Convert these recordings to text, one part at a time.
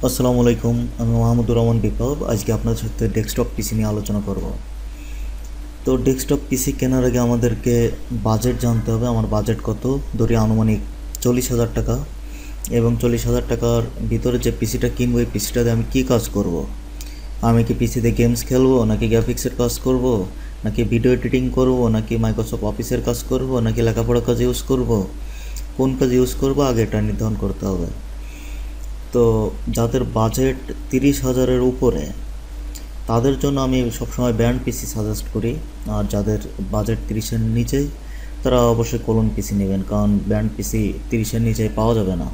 আসসালামু আলাইকুম, আমি মাহমুদুর রহমান বিপ্লব। আজকে আপনার সাথে ডেস্কটপ পিসি নিয়ে আলোচনা করব। তো ডেস্কটপ পিসি কেনার আগে আমাদেরকে বাজেট জানতে হবে। আমার বাজেট কত, ধরি আনুমানিক 40,000 টাকা। এবং 40,000 টাকার ভিতরে যে পিসিটা কিনবো, এই পিসিটাতে আমি কী কাজ করব। আমি কি পিসিতে গেমস খেলবো, নাকি গ্রাফিক্সের কাজ করব, নাকি ভিডিও এডিটিং করব, নাকি মাইক্রোসফট অফিসের কাজ করব, নাকি লেখাপড়ার কাজ ইউজ করব, কোন কাজ ইউজ করব আগে এটা নির্ধারণ করতে হবে। তো যাদের বাজেট 30,000-এর উপরে, তাদের জন্য আমি সবসময় ব্র্যান্ড পিসি সাজেস্ট করি। আর যাদের বাজেট 30-এর নিচেই, তারা অবশ্যই কোলন পিসি নেবেন, কারণ ব্র্যান্ড পিসি 30-এর নিচে পাওয়া যাবে না।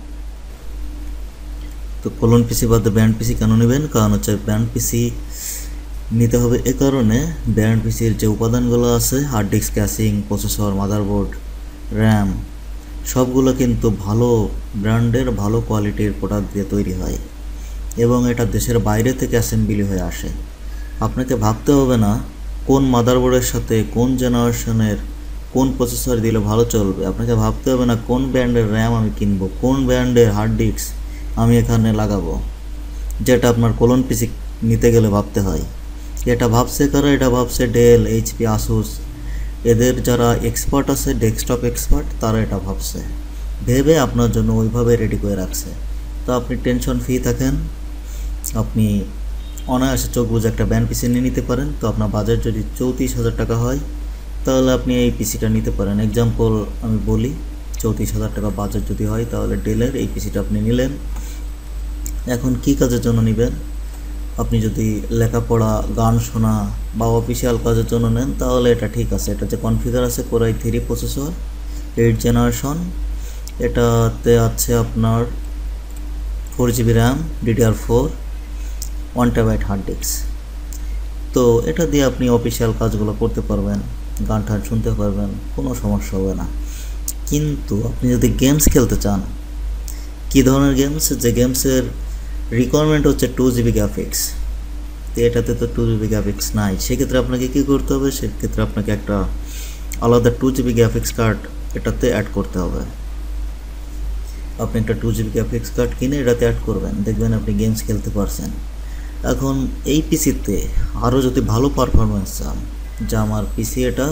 তো কোলন পিসি বাদে ব্র্যান্ড পিসি কেন নেবেন? কারণ হচ্ছে ব্র্যান্ড পিসি নিতে হবে এ কারণে, ব্র্যান্ড পিসির যে উপাদানগুলো আছে, hard disk, casing, processor, motherboard, RAM, সবগুলো কিন্তু ভালো ব্র্যান্ডের, ভালো কোয়ালিটির প্রোডাক্ট দিয়ে তৈরি হয় এবং এটা দেশের বাইরে থেকে অ্যাসেম্বলি হয়ে আসে। আপনাকে ভাবতে হবে না কোন মাদারবোর্ডের সাথে কোন জেনারেশনের কোন প্রসেসর দিলে ভালো চলবে। আপনাকে ভাবতে হবে না কোন ব্র্যান্ডের র্যাম আমি কিনবো, কোন ব্র্যান্ডের হার্ড ডিস্ক আমি এখানে লাগাবো, যেটা আপনার কোলন পিসি নিতে গেলে ভাবতে হয়। এটা ভাবছে কারা? এটা ভাবছে ডেল, এইচপি, আসুস, এদের যারা এক্সপার্ট আছে, ডেস্কটপ এক্সপার্ট, তারা এটা ভাবছে, ভেবে আপনার জন্য ওইভাবে রেডি করে রাখছে। তো আপনি টেনশন ফ্রি থাকেন, আপনি অনায়াসে চোখ বুঝে একটা ব্র্যান্ড পিসি নিয়ে নিতে পারেন। তো আপনার বাজেট যদি 34,000 টাকা হয়, তাহলে আপনি এই পিসিটা নিতে পারেন। এক্সাম্পল আমি বলি, 34,000 টাকা বাজেট যদি হয়, তাহলে ডেলের এই পিসিটা আপনি নিলেন। এখন কি কাজের জন্য নেবেন? আপনি যদি লেখাপড়া, গান শোনা বা অফিসিয়াল কাজের জন্য নেন, তাহলে এটা ঠিক আছে। এটা যে কনফিগার আছে, Core i3 প্রসেসর, 8 জেনারেশন, এটাতে আছে আপনার 4GB RAM, DDR4, 1TB hard disk. তো এটা দিয়ে আপনি অফিসিয়াল কাজগুলো করতে পারবেন, গান টান শুনতে পারবেন, কোনো সমস্যা হবে না। কিন্তু আপনি যদি গেমস খেলতে চান, কী ধরনের গেমস? যে গেমসের রিকোয়ারমেন্ট হচ্ছে 2GB গ্রাফিক্স, তো এটাতে তো 2GB গ্রাফিক্স নাই। সেক্ষেত্রে আপনাকে কী করতে হবে? সেক্ষেত্রে আপনাকে একটা আলাদা 2GB গ্রাফিক্স কার্ড এটাতে অ্যাড করতে হবে। আপনি একটা 2GB গ্রাফিক্স কার্ড কিনে এটাতে অ্যাড করবেন, দেখবেন আপনি গেমস খেলতে পারছেন। এখন এই পিসিতে আরও যদি ভালো পারফরমেন্স চান, যা আমার পিসি এটা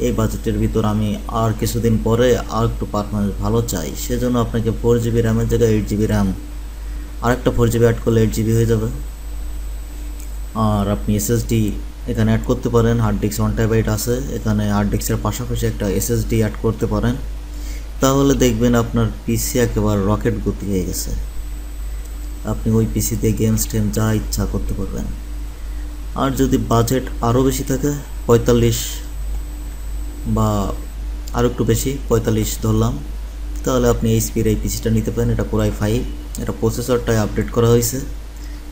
এই বাজেটের ভিতর, আমি আর কিছুদিন পরে আর একটু পারফরমেন্স ভালো চাই, সেজন্য আপনাকে 4GB র্যামের জায়গায় 8GB র্যাম, আর একটা 4GB অ্যাড করলে 8GB হয়ে যাবে। আর আপনি এসএসডি এখানে অ্যাড করতে পারেন। হার্ড ডিস্ক 1TB আছে, এখানে হার্ড ডিস্কের পাশাপাশি একটা এসএসডি অ্যাড করতে পারেন। তাহলে দেখবেন আপনার পিসি একেবারে রকেট গতি হয়ে গেছে। আপনি ওই পিসিতে গেমস টেম যা ইচ্ছা করতে পারবেন। আর যদি বাজেট আরও বেশি থাকে, 45 বা আরও একটু বেশি, 45 ধরলাম, তাহলে আপনি এইচপির এই পিসিটা নিতে পারেন। এটা Core i5, এটা প্রসেসরটাই আপডেট করা হয়েছে,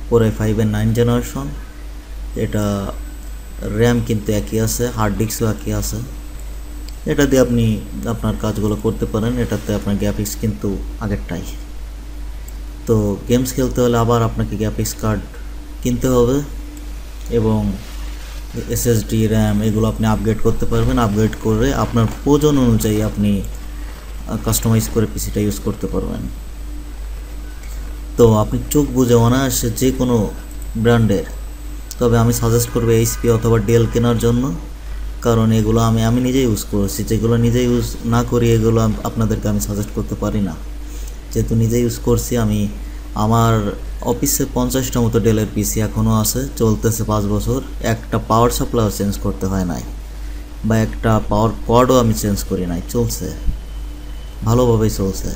Core i5-এর 9 জেনারেশন। এটা র্যাম কিন্তু একই আছে, হার্ড ডিস্কও একই আছে। এটা দিয়ে আপনি আপনার কাজগুলো করতে পারেন। এটাতে আপনার গ্রাফিক্স কিন্তু আগেরটাই। তো গেমস খেলতে হলে আবার আপনাকে গ্রাফিক্স কার্ড কিনতে হবে এবং এসএসডি, র্যাম এগুলো আপনি আপগ্রেড করতে পারবেন। আপগ্রেড করে আপনার প্রয়োজন অনুযায়ী আপনি কাস্টমাইজ করে পিসিটা ইউজ করতে পারবেন। তো আপনি চোখ বুঝে অনায়াসে যে কোনো ব্র্যান্ডের, তবে আমি সাজেস্ট করবো এইচপি অথবা ডেল কেনার জন্য, কারণ এগুলো আমি নিজে ইউজ করেছি। যেগুলো নিজে ইউজ না করি, এগুলো আপনাদেরকে আমি সাজেস্ট করতে পারি না। যেহেতু নিজে ইউজ করছি, আমি আমার অফিসে 50টা মতো ডেলের পিসি এখনও আছে, চলতেছে 5 বছর। একটা পাওয়ার সাপ্লাইও চেঞ্জ করতে হয় নাই, বা একটা পাওয়ার কর্ডও আমি চেঞ্জ করি নাই, চলছে ভালোভাবেই চলছে।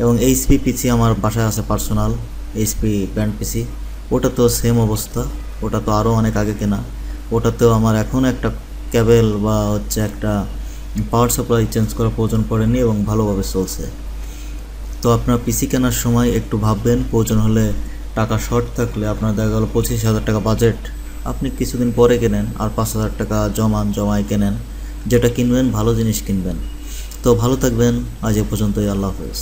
এবং এইচপি পিসি আমার বাসায় আছে পার্সোনাল, এইচপি ব্র্যান্ড পিসি, ওটাতেও সেম অবস্থা। ওটা তো আরও অনেক আগে কেনা, ওটাতেও আমার এখন একটা কেবল বা হচ্ছে একটা পাওয়ার সাপ্লাই চেঞ্জ করার প্রয়োজন পড়েনি এবং ভালোভাবে চলছে। তো আপনার পিসি কেনার সময় একটু ভাববেন, প্রয়োজন হলে টাকা শর্ট থাকলে, আপনার দেখা গেলো 25,000 টাকা বাজেট, আপনি কিছুদিন পরে কেনেন, আর 5,000 টাকা জমায় কেনেন। যেটা কিনবেন ভালো জিনিস কিনবেন। তো ভালো থাকবেন, আজ এ পর্যন্তই। আল্লাহ হাফেজ।